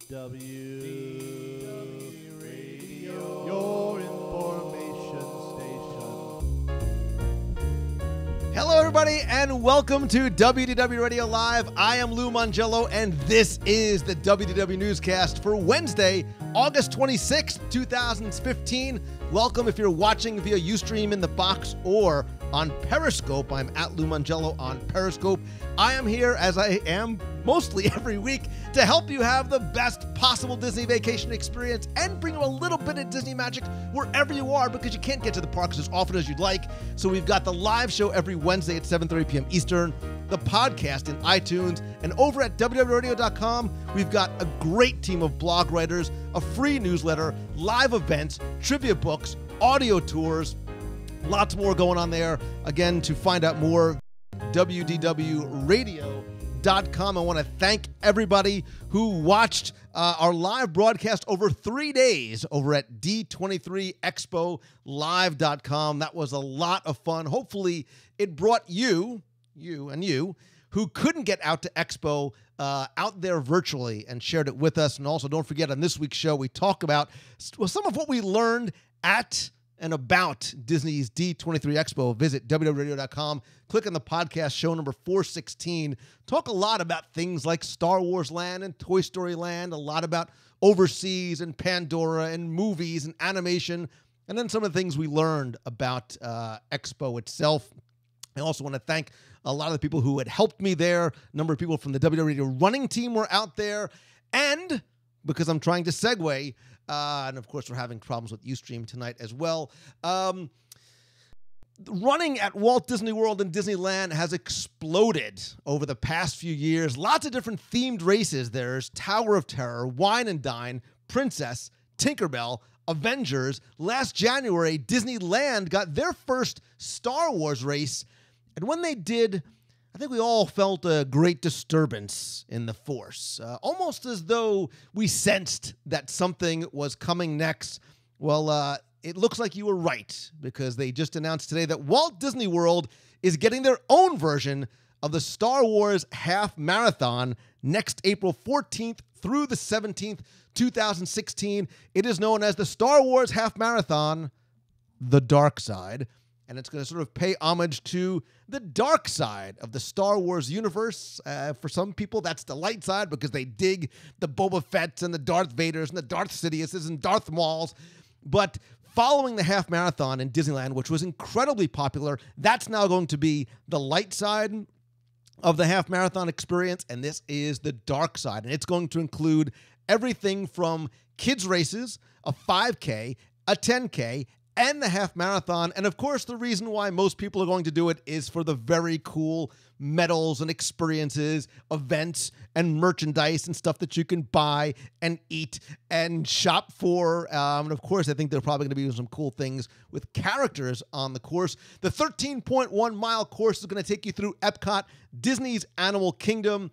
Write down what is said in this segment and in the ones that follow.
WDW Radio, your information station. Hello, everybody, and welcome to WDW Radio Live. I am Lou Mongello, and this is the WDW Newscast for Wednesday, August 26th, 2015. Welcome if you're watching via Ustream in the box or on Periscope. I'm at Lou Mongello on Periscope. I am here, as I am mostly every week, to help you have the best possible Disney vacation experience and bring you a little bit of Disney magic wherever you are, because you can't get to the parks as often as you'd like. So we've got the live show every Wednesday at 7:30 p.m. Eastern, the podcast in iTunes, and over at WDWRadio.com, we've got a great team of blog writers, a free newsletter, live events, trivia books, audio tours, lots more going on there. Again, to find out more, WDWRadio.com. I want to thank everybody who watched our live broadcast over 3 days over at D23ExpoLive.com. That was a lot of fun. Hopefully, it brought you who couldn't get out to Expo out there virtually and shared it with us. And also, don't forget, on this week's show, we talk about some of what we learned at and about Disney's D23 Expo. Visit WDWRadio.com. Click on the podcast, show number 416. Talk a lot about things like Star Wars Land and Toy Story Land, a lot about overseas and Pandora and movies and animation, and then some of the things we learned about Expo itself. I also want to thank a lot of the people who had helped me there. A number of people from the WDW Radio running team were out there. And because I'm trying to segue, and of course, we're having problems with Ustream tonight as well. Running at Walt Disney World and Disneyland has exploded over the past few years. Lots of different themed races. There's Tower of Terror, Wine and Dine, Princess, Tinkerbell, Avengers. Last January, Disneyland got their first Star Wars race. And when they did, I think we all felt a great disturbance in the force, almost as though we sensed that something was coming next. Well, it looks like you were right, because they just announced today that Walt Disney World is getting their own version of the Star Wars Half Marathon next April 14th through the 17th, 2016. It is known as the Star Wars Half Marathon, The Dark Side. And it's going to sort of pay homage to the dark side of the Star Wars universe. For some people, that's the light side, because they dig the Boba Fett's and the Darth Vaders and the Darth Sidious's and Darth Mauls. But following the half marathon in Disneyland, which was incredibly popular, that's now going to be the light side of the half marathon experience. And this is the dark side. And it's going to include everything from kids races, a 5K, a 10K, and the half marathon. And of course, the reason why most people are going to do it is for the very cool medals and experiences, events, and merchandise and stuff that you can buy and eat and shop for. And of course, I think they're probably going to be doing some cool things with characters on the course. The 13.1 mile course is going to take you through Epcot, Disney's Animal Kingdom,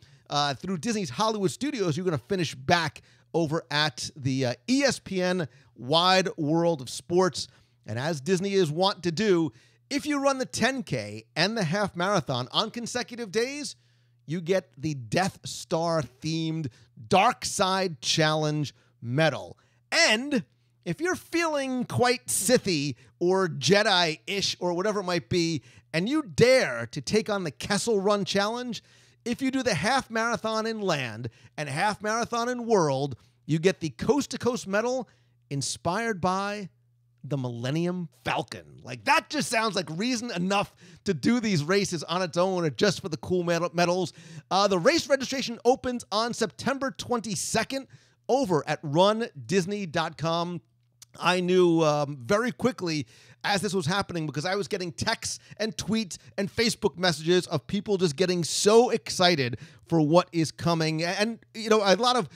through Disney's Hollywood Studios. You're going to finish back over at the ESPN Wide World of Sports. And as Disney is wont to do, if you run the 10K and the half marathon on consecutive days, you get the Death Star-themed Dark Side Challenge medal. And if you're feeling quite Sithy or Jedi-ish or whatever it might be, and you dare to take on the Kessel Run Challenge, if you do the half marathon in land and half marathon in world, you get the coast-to-coast medal inspired by the Millennium Falcon. Like, that just sounds like reason enough to do these races on its own or just for the cool medals. The race registration opens on September 22nd over at rundisney.com. I knew very quickly as this was happening, because I was getting texts and tweets and Facebook messages of people just getting so excited for what is coming. And, you know, a lot of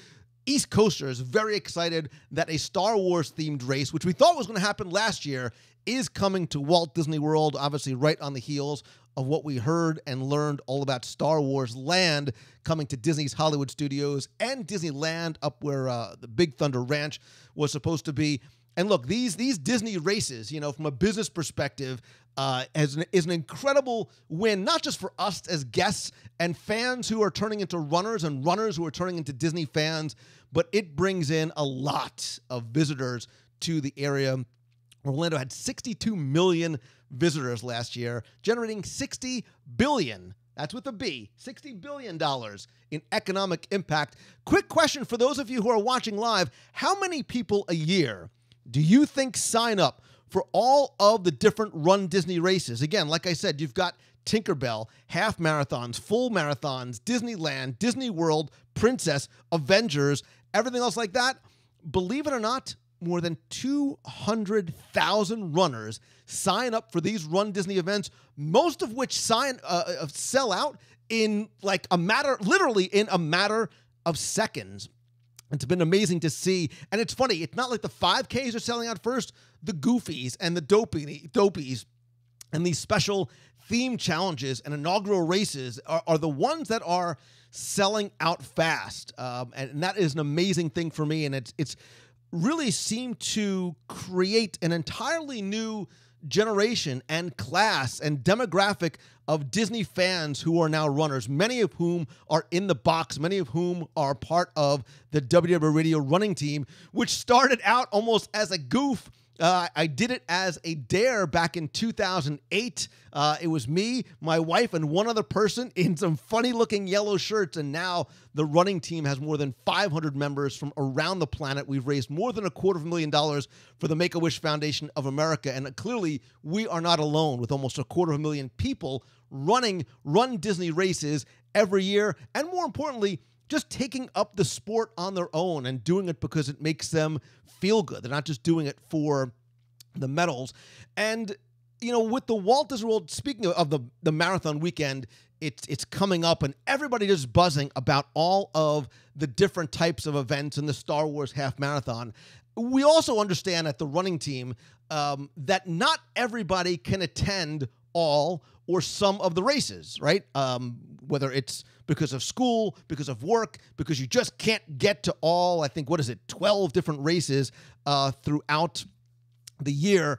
East Coasters very excited that a Star Wars themed race, which we thought was going to happen last year, is coming to Walt Disney World, obviously right on the heels of what we heard and learned all about Star Wars Land coming to Disney's Hollywood Studios and Disneyland up where the Big Thunder Ranch was supposed to be. And look, these Disney races, from a business perspective, is an incredible win, not just for us as guests and fans who are turning into runners and runners who are turning into Disney fans, but it brings in a lot of visitors to the area. Orlando had 62 million visitors last year, generating $60 billion. That's with a B, $60 billion in economic impact. Quick question for those of you who are watching live. How many people a year do you think sign up for all of the different Run Disney races? Again, like I said, you've got Tinkerbell, half marathons, full marathons, Disneyland, Disney World, Princess, Avengers, everything else like that. Believe it or not, more than 200,000 runners sign up for these Run Disney events, most of which sell out in literally in a matter of seconds. It's been amazing to see. And it's funny, it's not like the 5Ks are selling out first. The Goofies and the Dopies and these special theme challenges and inaugural races are the ones that are selling out fast. And that is an amazing thing for me. And it's really seemed to create an entirely new generation and class and demographic of Disney fans who are now runners, many of whom are in the box, many of whom are part of the WDW Radio running team, which started out almost as a goof. I did it as a dare back in 2008. It was me, my wife, and one other person in some funny-looking yellow shirts, and now the running team has more than 500 members from around the planet. We've raised more than $250,000 for the Make-A-Wish Foundation of America, and clearly we are not alone with almost 250,000 people running Run Disney races every year, and more importantly, just taking up the sport on their own and doing it because it makes them feel good. They're not just doing it for the medals. And, with the Walt Disney World, speaking of the marathon weekend, it's coming up and everybody is buzzing about all of the different types of events in the Star Wars half marathon. We also understand at the running team that not everybody can attend all or some of the races, right? Whether it's because of school, because of work, because you just can't get to all, 12 different races throughout the year.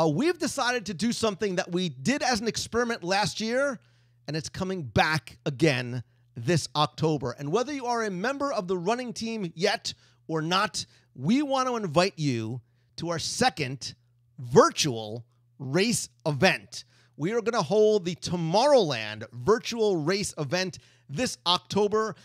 We've decided to do something that we did as an experiment last year, and it's coming back again this October. And whether you are a member of the running team yet or not, we want to invite you to our second virtual race event. We are going to hold the Tomorrowland virtual race event this October.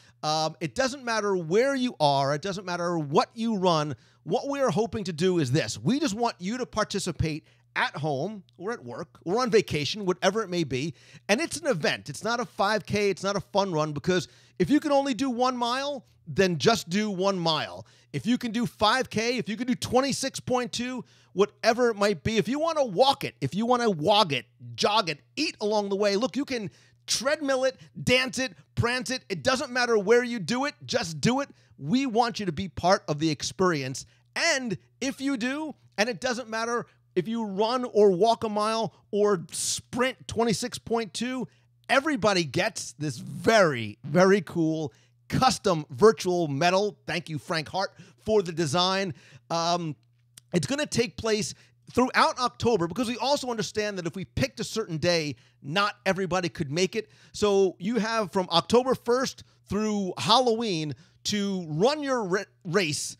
It doesn't matter where you are. It doesn't matter what you run. What we are hoping to do is this. We just want you to participate at home or at work or on vacation, whatever it may be. And it's an event. It's not a 5K. It's not a fun run, because if you can only do 1 mile, then just do 1 mile. If you can do 5K, if you can do 26.2, whatever it might be, if you want to walk it, if you want to wog it, jog it, eat along the way, look, you can treadmill it, dance it, prance it. It doesn't matter where you do it, just do it. We want you to be part of the experience. And if you do, and it doesn't matter if you run or walk a mile or sprint 26.2, everybody gets this very, very cool custom virtual medal. Thank you, Frank Hart, for the design. It's going to take place throughout October, because we also understand that if we picked a certain day, not everybody could make it. So you have from October 1st through Halloween to run your race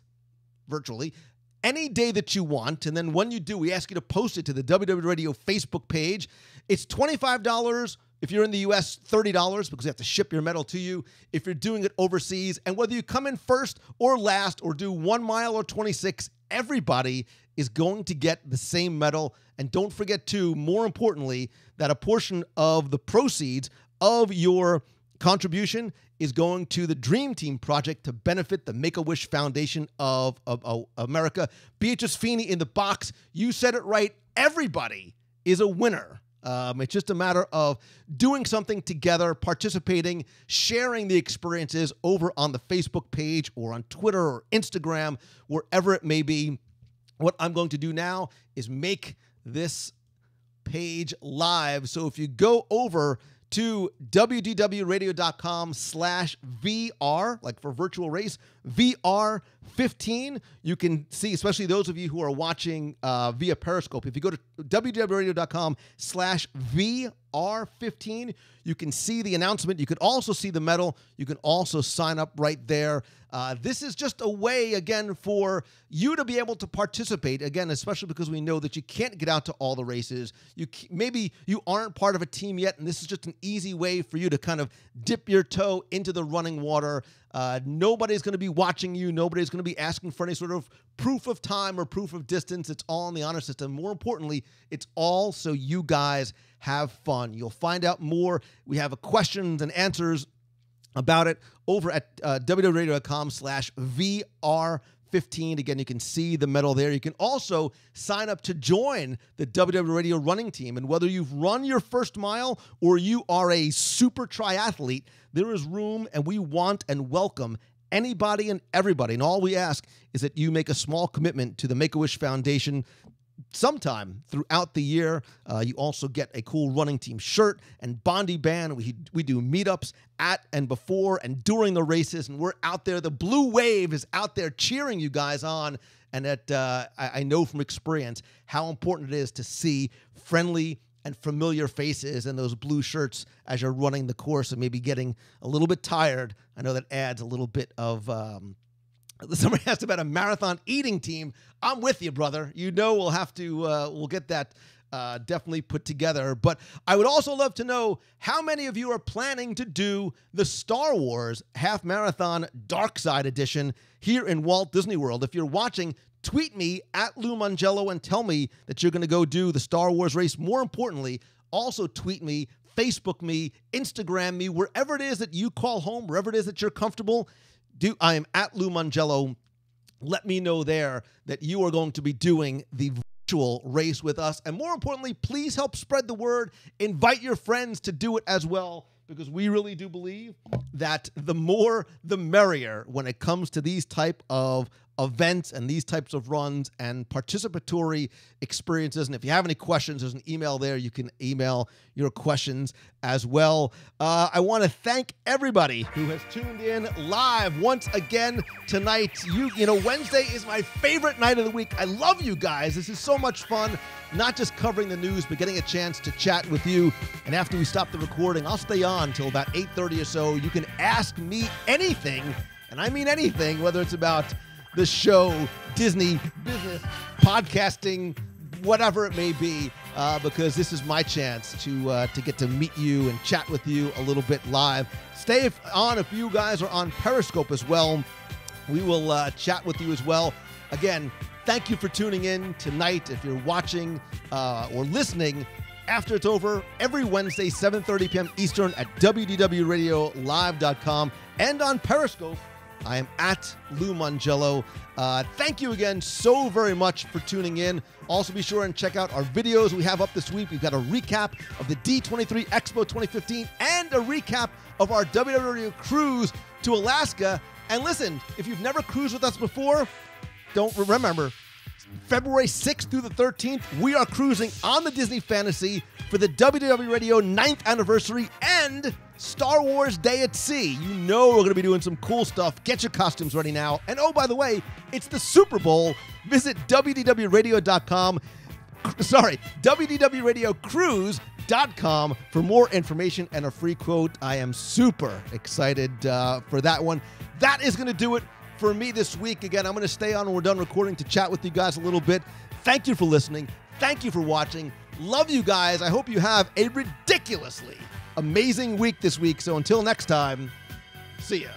virtually any day that you want. And then when you do, we ask you to post it to the WDW Radio Facebook page. It's $25. If you're in the U.S., $30, because we have to ship your medal to you if you're doing it overseas. And whether you come in first or last or do 1 mile or 26, everybody is going to get the same medal. And don't forget, too, more importantly, that a portion of the proceeds of your contribution is going to the Dream Team Project to benefit the Make-A-Wish Foundation of America. Beatrice Feeney in the box. You said it right. Everybody is a winner. It's just a matter of doing something together, participating, sharing the experiences over on the Facebook page or on Twitter or Instagram, wherever it may be. What I'm going to do now is make this page live. So if you go over to wdwradio.com/VR, like for virtual race, VR15, you can see, especially those of you who are watching via Periscope, if you go to wdwradio.com/VR15, you can see the announcement. You can also see the medal. You can also sign up right there. This is just a way, again, for you to be able to participate, again, especially because we know that you can't get out to all the races. Maybe you aren't part of a team yet, and this is just an easy way for you to kind of dip your toe into the running water. Nobody's going to be watching you. Nobody's going to be asking for any sort of proof of time or proof of distance. It's all in the honor system. More importantly, it's all so you guys have fun. You'll find out more. We have questions and answers about it over at www.radio.com/VR15. Again, you can see the medal there. You can also sign up to join the WDW Radio running team. And whether you've run your first mile or you are a super triathlete, there is room, and we want and welcome anybody and everybody. And all we ask is that you make a small commitment to the Make-A-Wish Foundation sometime throughout the year. You also get a cool running team shirt and Bondi band. We do meetups at and before and during the races, and we're out there. The blue wave is out there cheering you guys on. And I know from experience how important it is to see friendly and familiar faces in those blue shirts as you're running the course and maybe getting a little bit tired. I know that adds a little bit of somebody asked about a marathon eating team. I'm with you, brother. You know we'll have to, we'll get that definitely put together. But I would also love to know how many of you are planning to do the Star Wars Half Marathon Dark Side Edition here in Walt Disney World. If you're watching, tweet me at Lou Mongello and tell me that you're going to go do the Star Wars race. More importantly, also tweet me, Facebook me, Instagram me, wherever it is that you call home, wherever it is that you're comfortable. I am at Lou Mongello. Let me know there that you are going to be doing the virtual race with us. And more importantly, please help spread the word. Invite your friends to do it as well, because we really do believe that the more, the merrier when it comes to these type of events and these types of runs and participatory experiences. And if you have any questions, there's an email there. You can email your questions as well. I want to thank everybody who has tuned in live once again tonight. You know, Wednesday is my favorite night of the week. I love you guys. This is so much fun, not just covering the news, but getting a chance to chat with you. And after we stop the recording, I'll stay on until about 8:30 or so. You can ask me anything, and I mean anything, whether it's about the show, Disney, business, podcasting, whatever it may be, because this is my chance to get to meet you and chat with you a little bit live. Stay on if you guys are on Periscope as well. We will chat with you as well. Again, thank you for tuning in tonight. If you're watching or listening after it's over, every Wednesday, 7:30 p.m. Eastern at WDWRadioLive.com and on Periscope. I am at Lou Mongello. Thank you again so very much for tuning in. Also, be sure and check out our videos we have up this week. We've got a recap of the D23 Expo 2015 and a recap of our WDW cruise to Alaska. And listen, if you've never cruised with us before, don't remember, February 6th through the 13th, we are cruising on the Disney Fantasy for the WDW Radio 9th anniversary and Star Wars Day at Sea. You know we're going to be doing some cool stuff. Get your costumes ready now. And oh, by the way, it's the Super Bowl. Visit WDWRadio.com. Sorry, WDWRadioCruise.com for more information and a free quote. I am super excited for that one. That is going to do it for me this week. Again, I'm going to stay on when we're done recording to chat with you guys a little bit. Thank you for listening. Thank you for watching. Love you guys. I hope you have a ridiculously amazing week this week. So until next time, see ya.